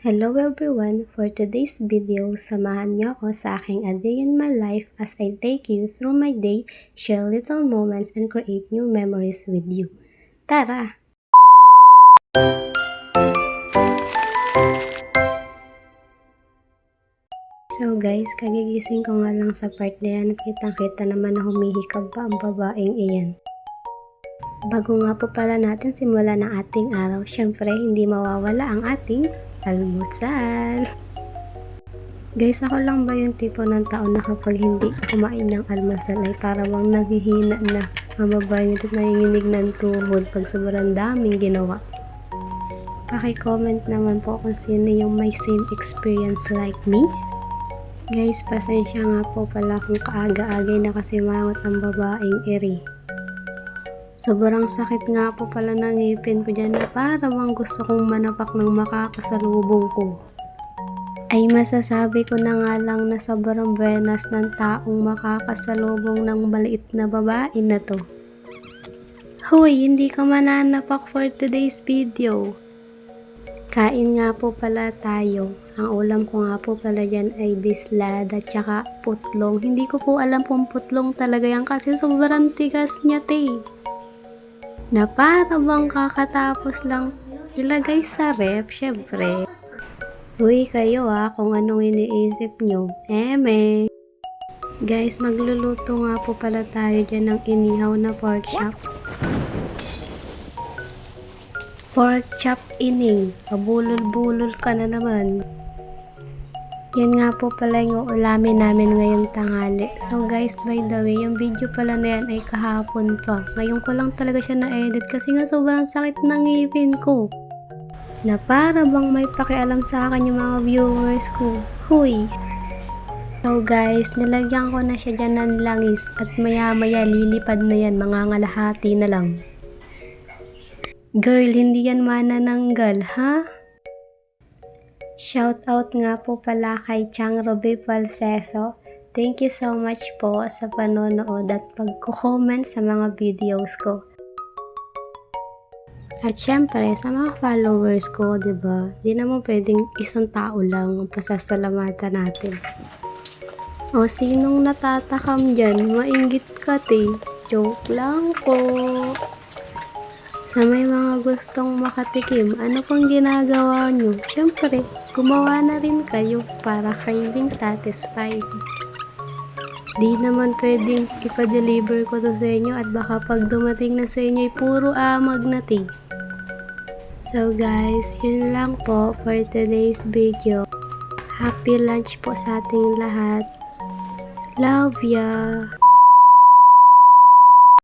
Hello everyone! For today's video, samahan niyo ako sa aking A Day in My Life as I take you through my day, share little moments, and create new memories with you. Tara! So guys, kagigising ko nga lang sa part na yan, kitang-kita naman na humihikab pa ang babaeng iyan. Bago nga po pala natin simulan ang ating araw, syempre hindi mawawala ang ating almusal. Guys, ako lang ba yung tipo ng tao na kapag hindi kumain ng almusal ay parang naghihina na ang babae nito nanginginig ng tuhod pag sobrang daming ginawa? Paki-comment naman po kung sino yung may same experience like me. Guys, pasensya nga po pala kung kaaga-agay na kasi mangot ang babaeng iri. Sobrang sakit nga po pala ng ngipin ko dyan na parang gusto kong manapak ng makakasalubong ko. Ay masasabi ko na nga lang na sobrang buenas ng taong makakasalubong ng maliit na babae na to. Hoy, hindi ka mananapak for today's video. Kain nga po pala tayo. Ang ulam ko nga po pala dyan ay bislada tsaka putlong. Hindi ko po alam kung putlong talaga yan kasi sobrang tigas niya na para bang kakatapos lang ilagay sa ref, syempre. Uy kayo kung anong iniisip nyo. Guys, magluluto nga po pala tayo dyan ng inihaw na pork chop. Pork chop ining, pabulol-bulol ka na naman. Yan nga po pala yung ulamin namin ngayong tanghali. So guys, by the way, yung video pala na yan ay kahapon pa. Ngayon ko lang talaga siya na-edit kasi nga sobrang sakit ng ngipin ko. Na para bang may pakialam sa akin yung mga viewers ko. Huy! So guys, nilagyan ko na siya dyan ng langis at maya-maya lilipad na yan, mga ngalahati na lang. Girl, hindi yan manananggal, ha? Shoutout nga po pala kay Chang Robe Palseso. Thank you so much po sa panonood at pagko-comment sa mga videos ko. At syempre, sa mga followers ko, diba? Di naman pwedeng isang tao lang ang pasasalamatan natin. O, sinong natatakam dyan? Mainggit ka, Joke lang po. Sa may mga gustong makatikim, ano pong ginagawa nyo? Syempre, gumawa na rin kayo para craving satisfied. Di naman pwedeng ipa-deliver ko to sa inyo at baka pag dumating na sa inyo ay puro amag na So guys, yun lang po for today's video. Happy lunch po sa ating lahat. Love ya!